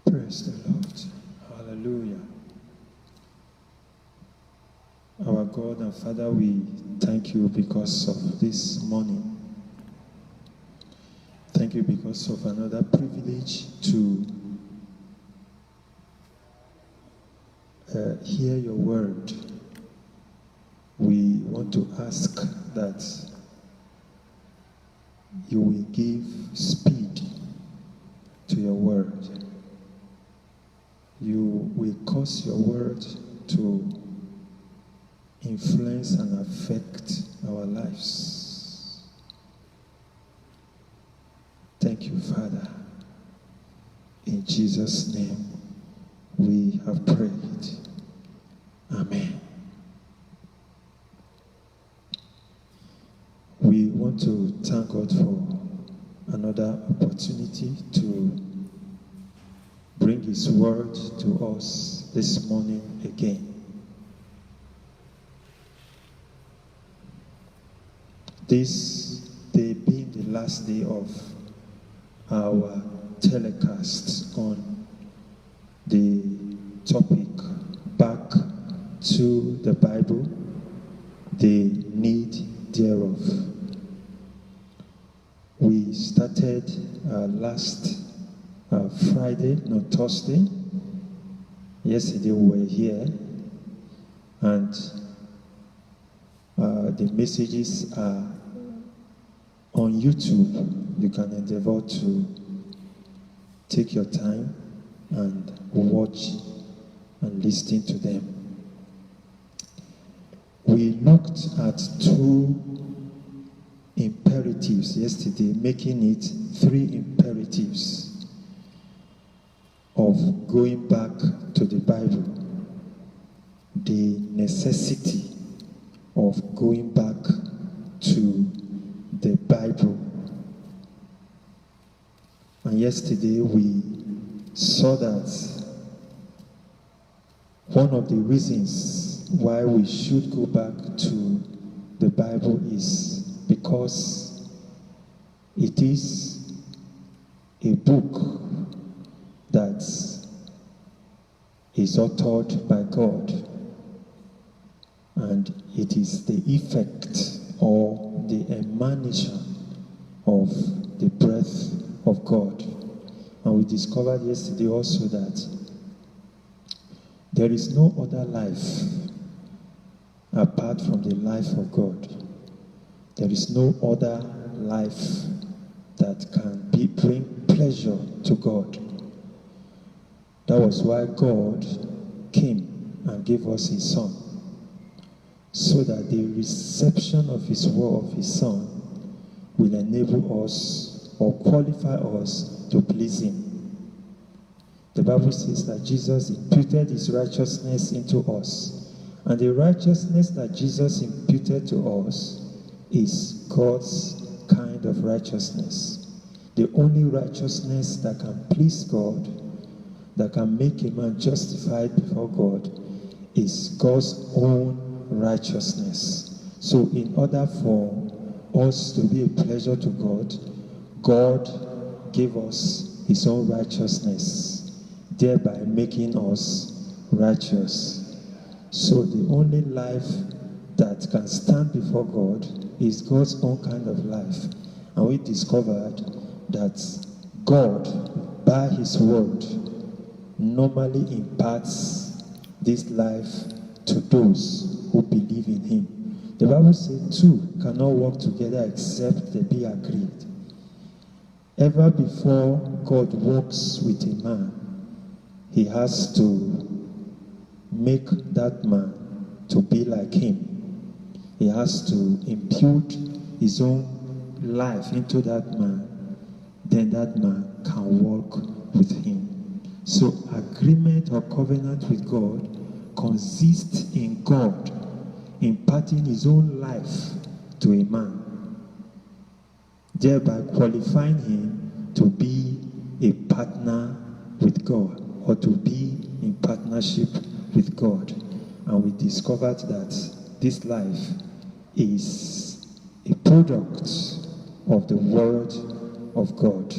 Praise the Lord. Hallelujah. Our God and Father, we thank you because of this morning. Thank you because of another privilege to hear your word. We want to ask that you will give speed to your word. You will cause your word to influence and affect our lives. Thank you, Father. In Jesus' name we have prayed. Amen. We want to thank God for another opportunity to bring His word to us this morning again. This day being the last day of our telecast on the topic Back to the Bible, the need thereof. We started last Friday, no, Thursday. Yesterday we were here, and the messages are on YouTube. You can endeavor to take your time and watch and listen to them. We looked at two imperatives yesterday, making it three imperatives of going back to the Bible. The necessity of going back to the Bible. And yesterday we saw that one of the reasons why we should go back to the Bible is because it is a book that is authored by God, and it is the effect or the emanation of the breath of God. And we discovered yesterday also that there is no other life apart from the life of God. There is no other life that can bring pleasure to God. That was why God came and gave us His Son, so that the reception of His word, of His Son, will enable us or qualify us to please Him. The Bible says that Jesus imputed His righteousness into us, and the righteousness that Jesus imputed to us is God's kind of righteousness. The only righteousness that can please God, that can make a man justified before God, is God's own righteousness. So in order for us to be a pleasure to God, God gave us his own righteousness, thereby making us righteous. So the only life that can stand before God is God's own kind of life. And we discovered that God, by his word, normally imparts this life to those who believe in him. The Bible says two cannot work together except they be agreed. Ever before God works with a man, he has to make that man to be like him. He has to impute his own life into that man. Then that man can walk with him. So agreement or covenant with God consists in God imparting his own life to a man, thereby qualifying him to be a partner with God or to be in partnership with God. And we discovered that this life is a product of the Word of God.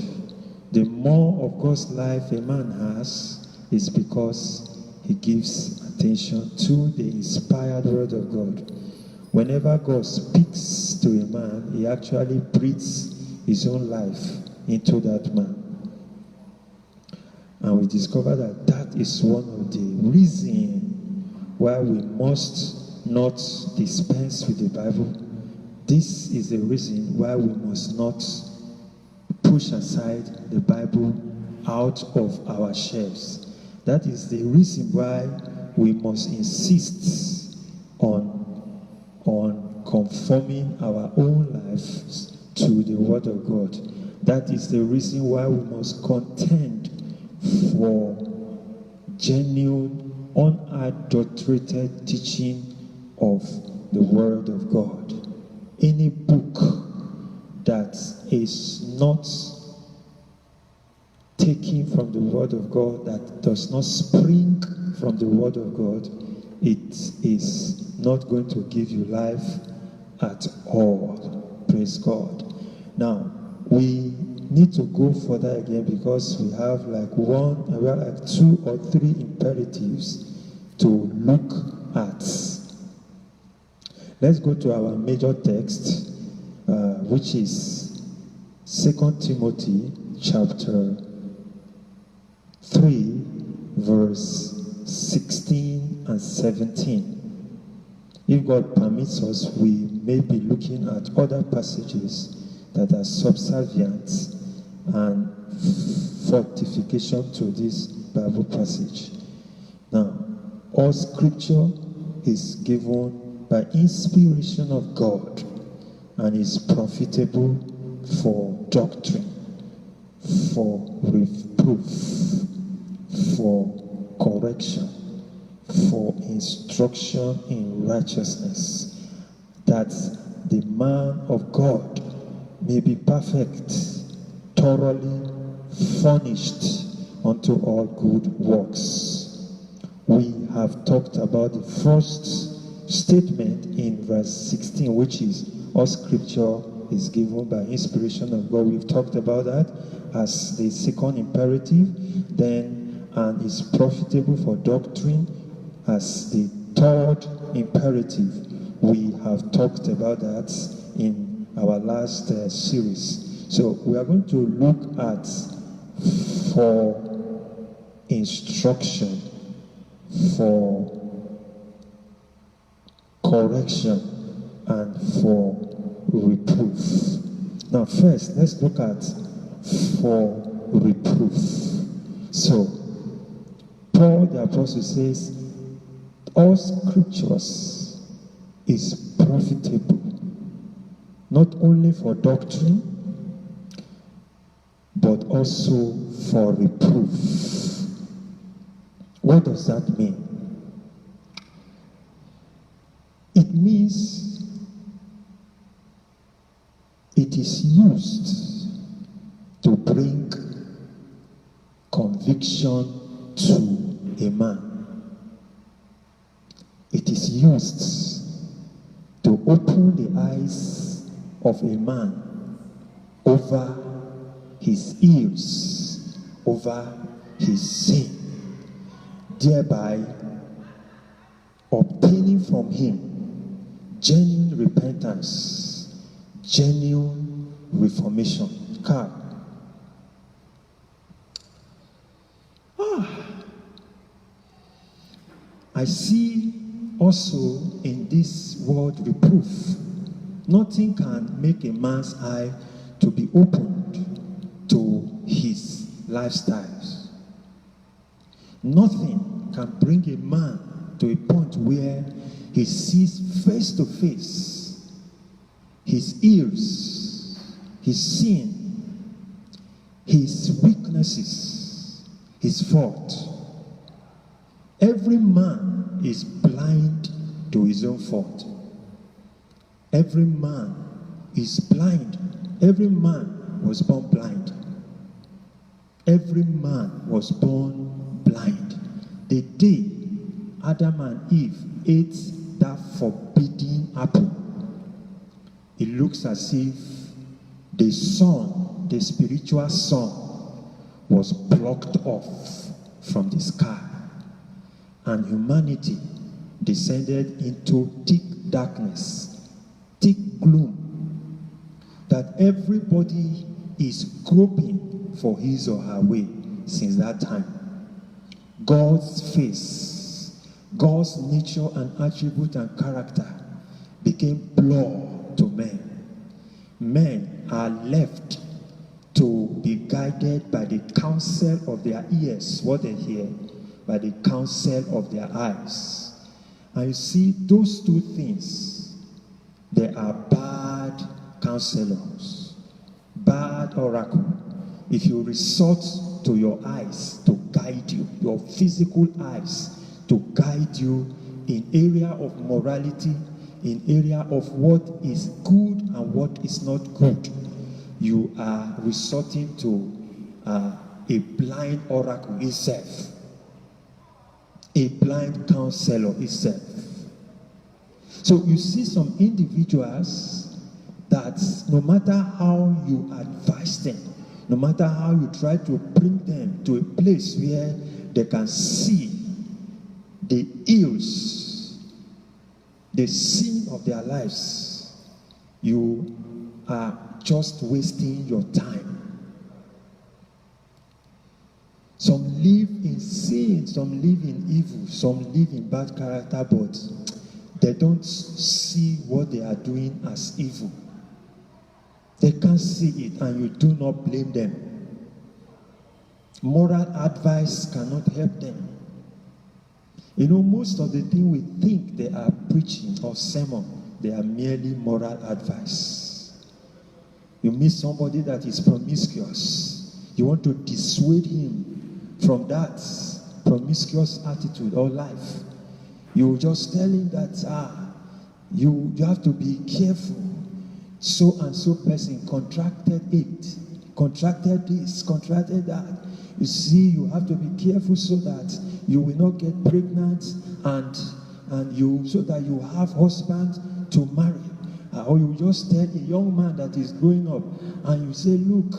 The more of God's life a man has is because he gives attention to the inspired Word of God. Whenever God speaks to a man, he actually breathes his own life into that man. And we discover that that is one of the reasons why we must not dispense with the Bible. This is the reason why we must not push aside the Bible out of our shelves. That is the reason why we must insist on conforming our own lives to the Word of God. That is the reason why we must contend for genuine, unadulterated teaching of the Word of God. Any book that is not taken from the Word of God, that does not spring from the Word of God, it is not going to give you life at all. Praise God. Now, we need to go further again because we have like two or three imperatives to look at. Let's go to our major text, which is 2 Timothy chapter 3, verse 16 and 17. If God permits us, we may be looking at other passages that are subservient and fortification to this Bible passage. Now, all scripture is given by inspiration of God and is profitable for doctrine, for reproof, for correction, for instruction in righteousness, that the man of God may be perfect, thoroughly furnished unto all good works. We have talked about the first statement in verse 16, which is all scripture is given by inspiration of God. We've talked about that as the second imperative, then and is profitable for doctrine as the third imperative. We have talked about that in our last series. So we are going to look at for instruction, for correction, and for reproof. Now first, let's look at for reproof. So, Paul the Apostle says, all scriptures is profitable, not only for doctrine, but also for reproof. What does that mean? It means it is used to bring conviction to a man. It is used to open the eyes of a man over his ills, over his sin, thereby obtaining from him genuine repentance, genuine reformation. I see also in this word reproof, nothing can make a man's eye to be opened to his lifestyles. Nothing can bring a man to a point where he sees face to face his ills, his sin, his weaknesses, his fault. Every man is blind to his own fault. Every man is blind. Every man was born blind. Every man was born blind. The day Adam and Eve ate that forbidden apple, it looks as if the sun, the spiritual sun, was blocked off from the sky, and humanity descended into thick darkness, thick gloom, that everybody is groping for his or her way since that time. God's face, God's nature and attribute and character became blurred to men. Men are left to be guided by the counsel of their ears, what they hear, by the counsel of their eyes. And you see, those two things, they are bad counselors, bad oracle. If you resort to your eyes to guide you, your physical eyes to guide you in area of morality, in area of what is good and what is not good, you are resorting to a blind oracle itself, a blind counselor itself. So you see some individuals that no matter how you advise them, no matter how you try to bring them to a place where they can see the ills, the sin of their lives, you are just wasting your time. Some live in sin, some live in evil, some live in bad character, but they don't see what they are doing as evil. They can't see it, and you do not blame them. Moral advice cannot help them. You know, most of the things we think they are preaching or sermon, they are merely moral advice. You meet somebody that is promiscuous, you want to dissuade him from that promiscuous attitude or life. You just tell him that you have to be careful. So and so person contracted it, contracted this, contracted that. You see, you have to be careful so that you will not get pregnant, and you so that you have husband to marry. Or you just tell a young man that is growing up, and you say, look,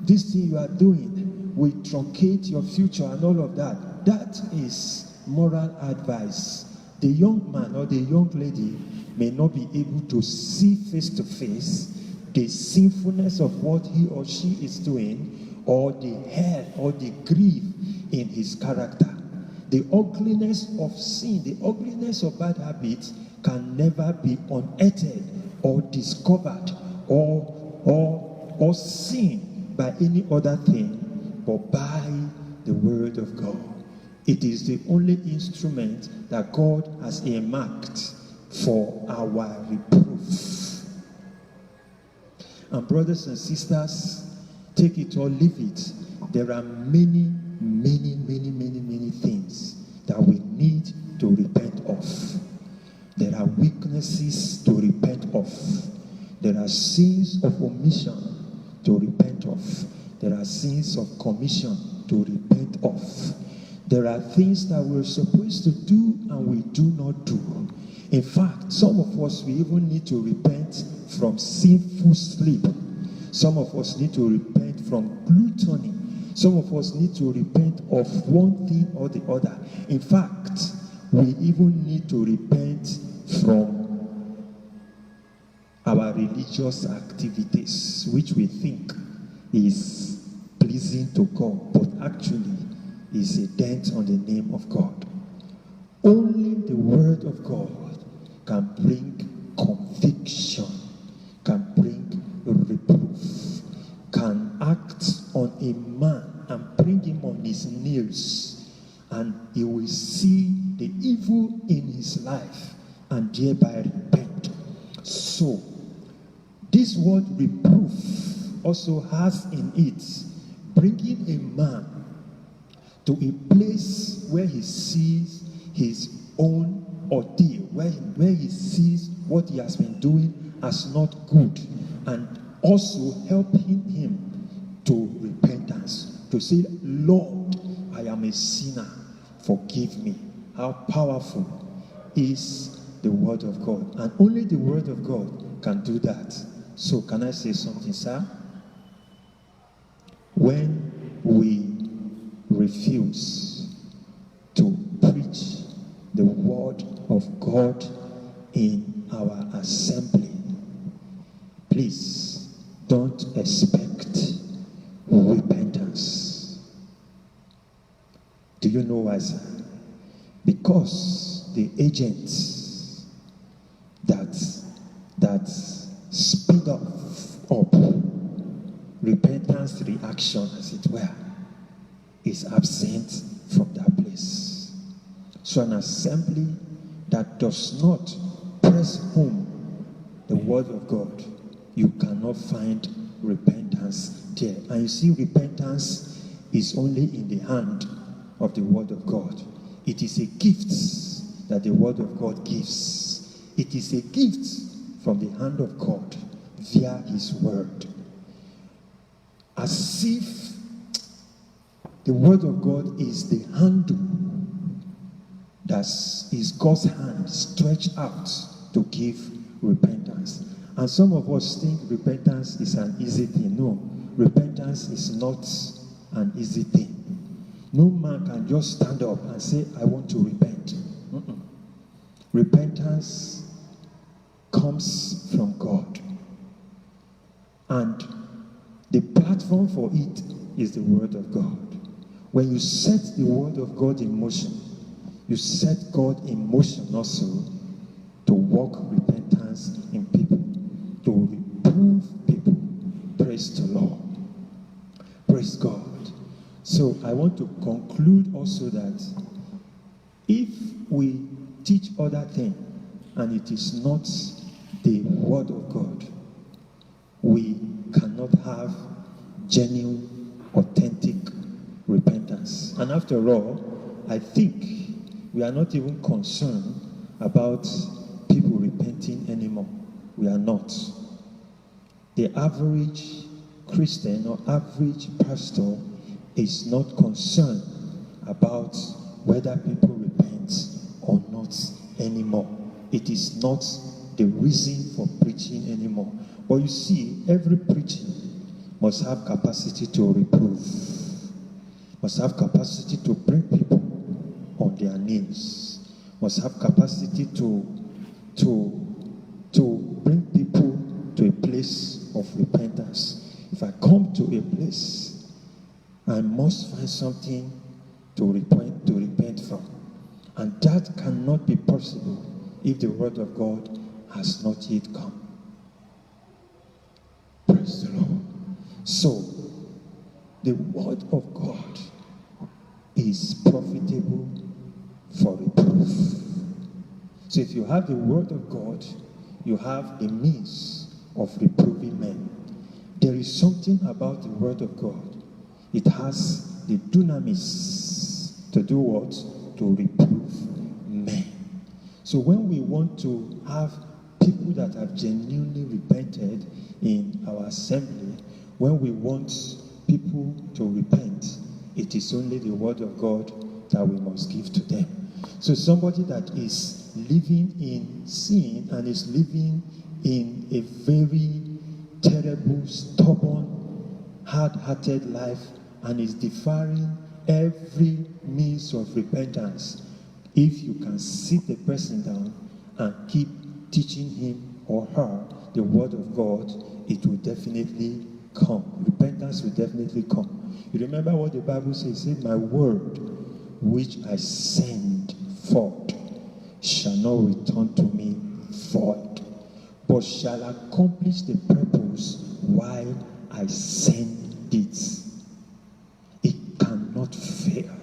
this thing you are doing will truncate your future and all of that. That is moral advice. The young man or the young lady may not be able to see face to face the sinfulness of what he or she is doing, or the hell or the grief in his character. The ugliness of sin, the ugliness of bad habits can never be unearthed or discovered or seen by any other thing but by the word of God. It is the only instrument that God has earmarked for our reproof. And brothers and sisters, take it or leave it. There are many things that we need to repent of. There are weaknesses to repent of. There are sins of omission to repent of. There are sins of commission to repent of. There are things that we're supposed to do and we do not do. In fact, some of us, we even need to repent from sinful sleep. Some of us need to repent from gluttony. Some of us need to repent of one thing or the other. In fact, we even need to repent from our religious activities, which we think is pleasing to God, but actually is a dent on the name of God. Only the Word of God can bring conviction, can bring reproof, can act on a man and bring him on his knees, and he will see the evil in his life and thereby repent. So, this word reproof also has in it bringing a man to a place where he sees his own ordeal, where he sees what he has been doing as not good, and also helping him to repentance, to say, Lord, I am a sinner, forgive me. How powerful is the Word of God, and only the Word of God can do that. So can I say something, sir? When we refuse to preach the Word of God in our assembly, please don't expect repentance. Do you know why, sir? Because the agents that speed up repentance reaction, as it were, is absent from that place. So an assembly that does not press home the Word of God, you cannot find repentance there. And you see, repentance is only in the hand of the Word of God. It is a gift that the Word of God gives. It is a gift from the hand of God via His Word. As if the Word of God is the handle that is God's hand stretched out to give repentance. And some of us think repentance is an easy thing. No, repentance is not an easy thing. No man can just stand up and say, I want to repent. Repentance comes from God. And the platform for it is the Word of God. When you set the Word of God in motion, you set God in motion also to work repentance in people, to reprove people. Praise the Lord. Praise God. So I want to conclude also that if we teach other things and it is not the Word of God, we cannot have genuine, authentic repentance. And after all, I think we are not even concerned about people repenting anymore. We are not. The average Christian or average pastor is not concerned about whether people repent or not anymore. It is not the reason for preaching anymore. But you see, every preaching must have capacity to reprove, must have capacity to bring people on their knees, must have capacity to bring people to a place of repentance. If I come to a place, I must find something to repent from. And that cannot be possible if the Word of God has not yet come. Praise the Lord. So, the Word of God is profitable for reproof. So if you have the Word of God, you have a means of reproving men. There is something about the Word of God. It has the dunamis to do what? To reprove men. So when we want to have people that have genuinely repented in our assembly, when we want people to repent, it is only the Word of God that we must give to them. So somebody that is living in sin and is living in a very terrible, stubborn, hard-hearted life and is deferring every means of repentance, if you can sit the person down and keep teaching him or her the word of God, it will definitely come. Repentance will definitely come. You remember what the Bible says? It says, my word which I send forth shall not return to me void, but shall accomplish the purpose while I send it. It cannot fail.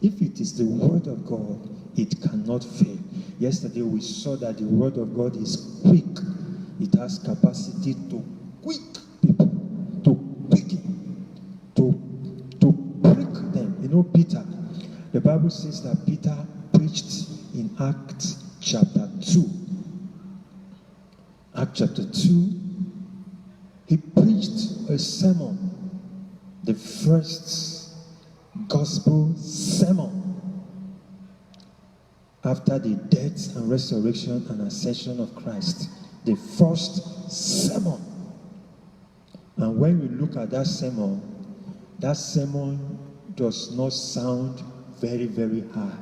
If it is the word of God, it cannot fail. Yesterday we saw that the word of God is quick. It has capacity to quick people, to quicken, to prick them. You know, Peter, the Bible says that Peter preached in Acts chapter 2. Acts chapter 2, he preached a sermon, the first gospel sermon after the death and resurrection and ascension of Christ. The first sermon. And when we look at that sermon does not sound very, very high.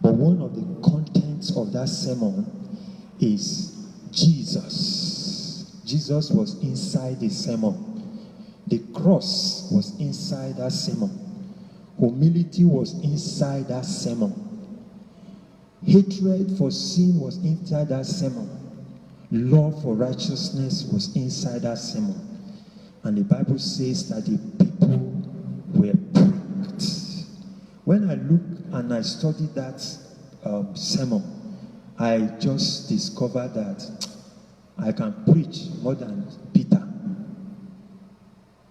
But one of the contents of that sermon is Jesus. Jesus was inside the sermon. The cross was inside that sermon. Humility was inside that sermon. Hatred for sin was inside that sermon. Love for righteousness was inside that sermon. And the Bible says that the people were pricked. When I look and I studied that sermon, I just discovered that I can preach more than Peter.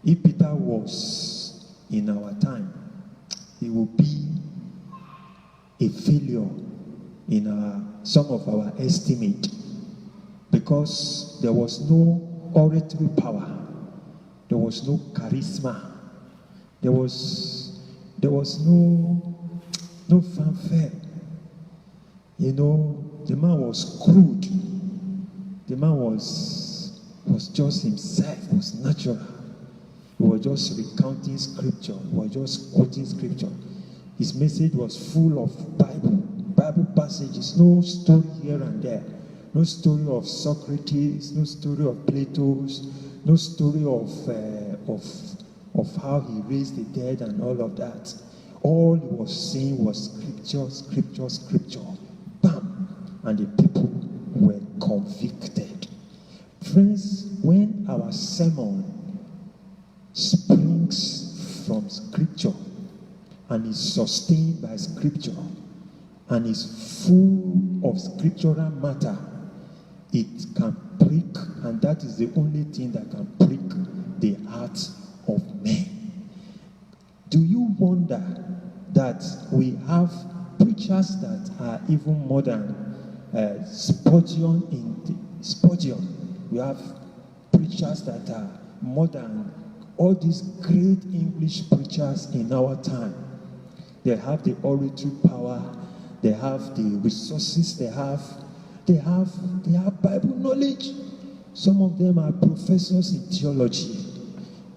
If Peter was in our time, he would be a failure in some of our estimate, because there was no oratory power, there was no charisma, there was no fanfare. You know, the man was crude. The man was just himself, was natural. He was just recounting scripture. He was just quoting scripture. His message was full of Bible passages, no story here and there. No story of Socrates, no story of Plato's, no story of how he raised the dead and all of that. All he was saying was scripture, scripture, scripture. Bam! And the people were convicted. Friends, when our sermon springs from scripture and is sustained by scripture and is full of scriptural matter, it can prick, and that is the only thing that can prick the hearts of men. Do you wonder that we have preachers that are even more than Spurgeon? We have preachers that are more than all these great English preachers in our time. They have the oratory power, they have the resources, they have Bible knowledge. Some of them are professors in theology.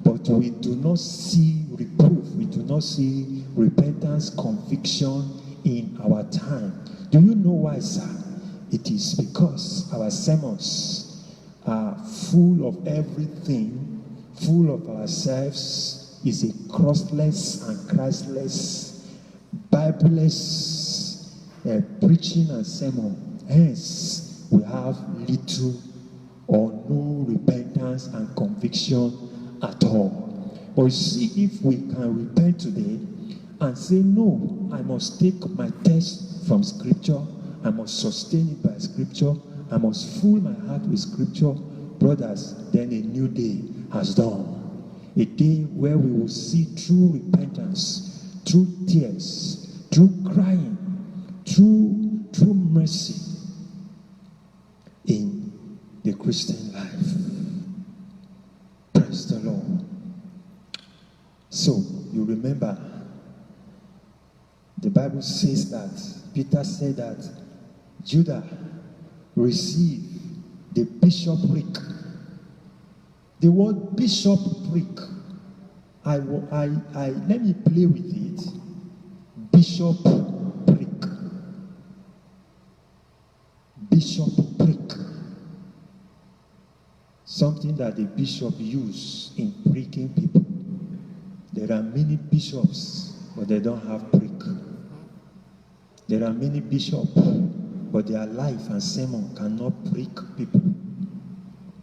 But we do not see reproof, we do not see repentance, conviction in our time. Do you know why, sir? It is because our sermons are full of everything, full of ourselves, is a crossless and Christless, Bibleless preaching and sermon. Hence, we have little or no repentance and conviction at all. But you see, if we can repent today and say, no, I must take my text from scripture, I must sustain it by scripture, I must fill my heart with scripture, brothers, then a new day has dawned. A day where we will see true repentance, true tears, true crying, true mercy in the Christian life. Praise the Lord. So, you remember, the Bible says that, Peter said that, Judah, receive the bishopric. The word bishopric, let me play with it. Bishopric. Bishopric. Something that the bishop uses in pricking people. There are many bishops, but they don't have prick. There are many bishops, but their life and sermon cannot prick people.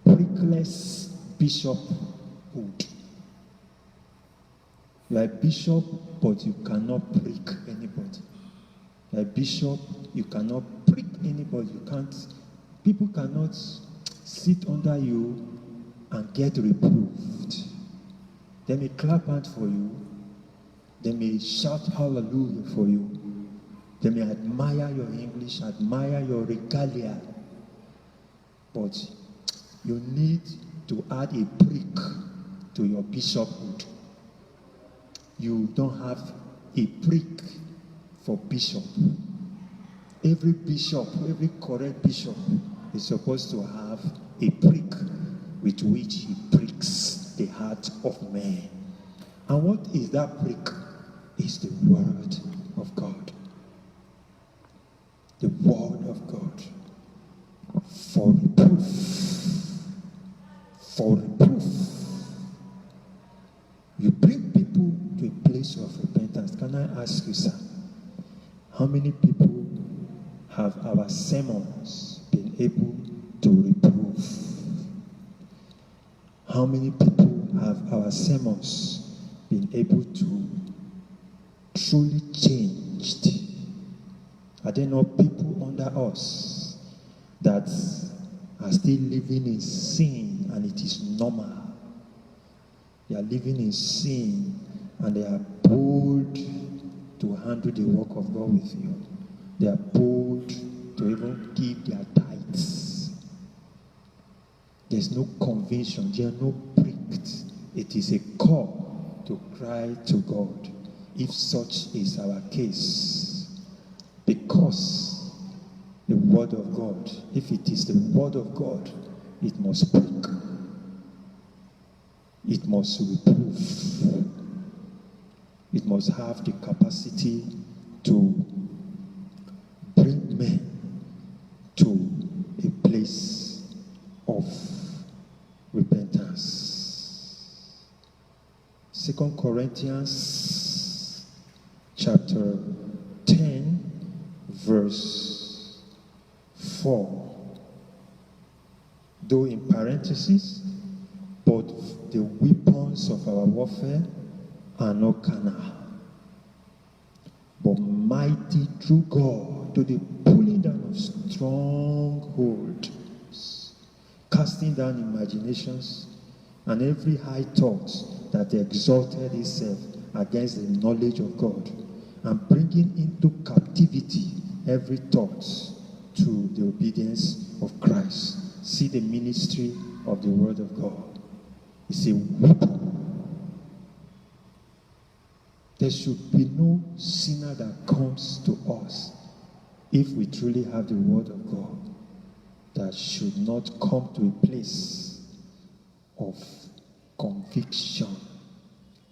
Prickless bishophood. You are a bishop, but you cannot prick anybody. You are a bishop, you cannot prick anybody. People cannot sit under you and get reproved. They may clap hands for you. They may shout hallelujah for you. They may admire your English, admire your regalia. But you need to add a prick to your bishophood. You don't have a prick for bishop. Every bishop, every correct bishop is supposed to have a prick with which he pricks the heart of man. And what is that prick? It's the word of God. The word of God. For reproof. For reproof. You bring people to a place of repentance. Can I ask you, sir, how many people have our sermons been able to reprove? How many people have our sermons been able to truly changed? Are there not people under us that are still living in sin and it is normal? They are living in sin and they are bold to handle the work of God with you. They are bold to even give their tithes. There's no conviction. They are no pricked. It is a call to cry to God. If such is our case, because the word of God, if it is the word of God, it must prick. It must reprove. It must have the capacity to bring men to a place of repentance. 2 Corinthians chapter 10 verse 4. Though in parentheses, but the weapons of our warfare are not carnal, but mighty through God to the pulling down of strongholds, casting down imaginations and every high thought that exalted itself against the knowledge of God, and bringing into captivity every thought to the obedience of Christ. See the ministry of the word of God. It's a weapon. There should be no sinner that comes to us, if we truly have the word of God, that should not come to a place of conviction.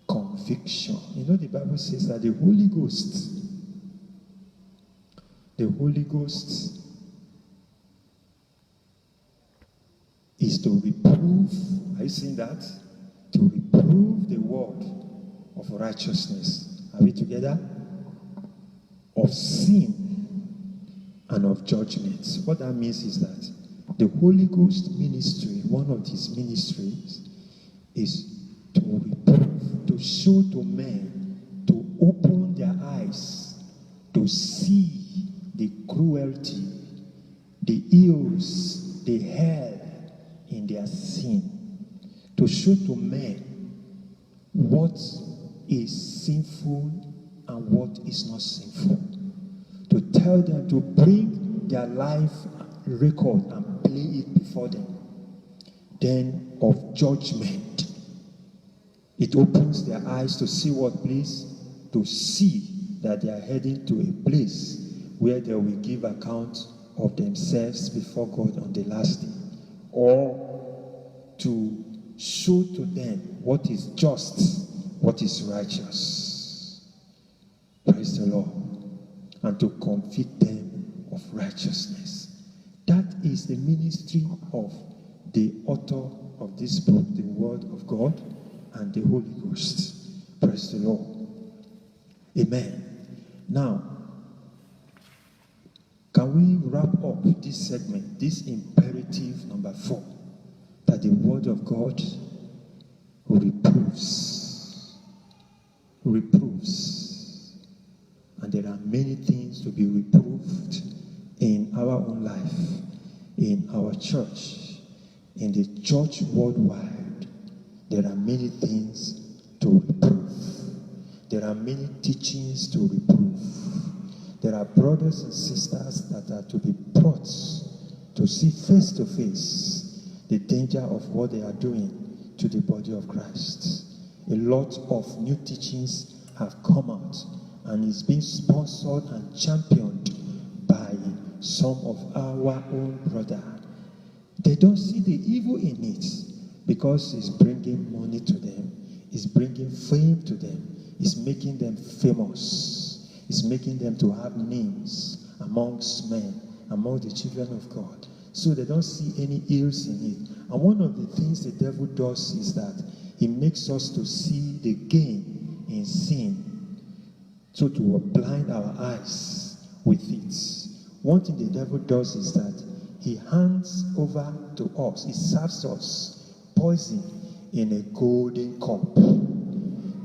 Conviction. You know, the Bible says that the Holy Ghost is to reprove. Are you seeing that? To reprove the word of righteousness. Are we together? Of sin and of judgment. What that means is that the Holy Ghost ministry, one of these ministries, is to reprove, to show to men, to open their eyes, to see the cruelty, the ills, the hell in their sin, to show to men what is sinful and what is not sinful, to tell them, to bring their life record and play it before them. Then of judgment, it opens their eyes to see what, please? To see that they are heading to a place where they will give account of themselves before God on the last day. or to show to them what is just, what is righteous. Praise the Lord. And to convict them of righteousness. That is the ministry of the author of this book, the Word of God and the Holy Ghost. Praise the Lord. Amen. Now, can we wrap up this segment, this imperative number 4, that the Word of God reproves. And there are many things to be reproved in our own life, in our church, in the church worldwide. There are many things to reprove. There are many teachings to reprove. There are brothers and sisters that are to be brought to see face to face the danger of what they are doing to the body of Christ. A lot of new teachings have come out and is being sponsored and championed by some of our own brother. They don't see the evil in it because it's bringing money to them, it's bringing fame to them, it's making them famous, it's making them to have names amongst men, among the children of God. So they don't see any ills in it. And one of the things the devil does is that he makes us to see the gain in sin, so to blind our eyes with it. One thing the devil does is that he hands over to us, he serves us poison in a golden cup.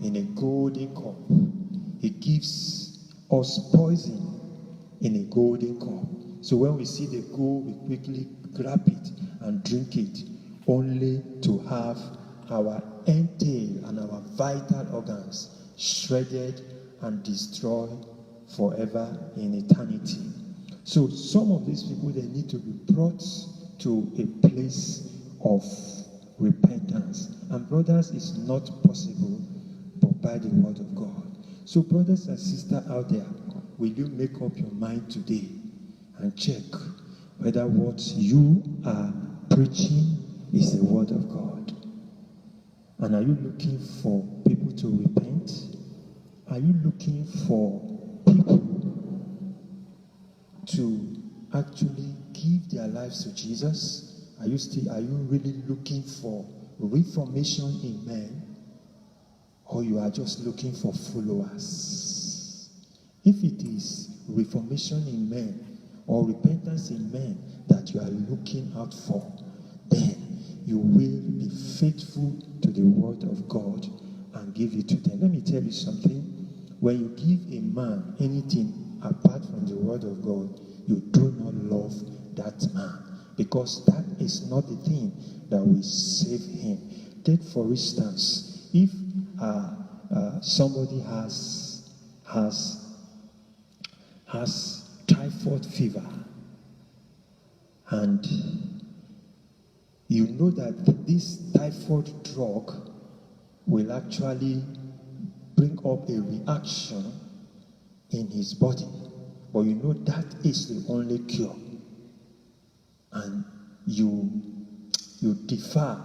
In a golden cup. He gives us poison in a golden cup. So when we see the gold, we quickly grab it and drink it, only to have our entail and our vital organs shredded and destroyed forever in eternity. So some of these people, they need to be brought to a place of repentance. And brothers, it's not possible but by the word of God. So brothers and sisters out there, will you make up your mind today and check whether what you are preaching is the word of God? And are you looking for people to repent? Are you looking for people to actually give their lives to Jesus? Are you really looking for reformation in men? Or you are just looking for followers? If it is reformation in men or repentance in men that you are looking out for, then you will be faithful to the word of God and give it to them. Let me tell you something. When you give a man anything apart from the word of God, you do not love that man, because that is not the thing that will save him. Take for instance, if somebody has typhoid fever, and you know that this typhoid drug will actually bring up a reaction in his body, but you know that is the only cure, and you defer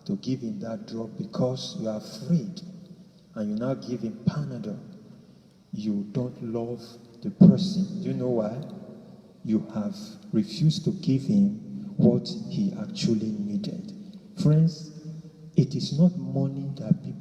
to give him that drug because you are afraid, and you now give him Panadol. You don't love the person. Do you know why? You have refused to give him what he actually needed. Friends, it is not money that people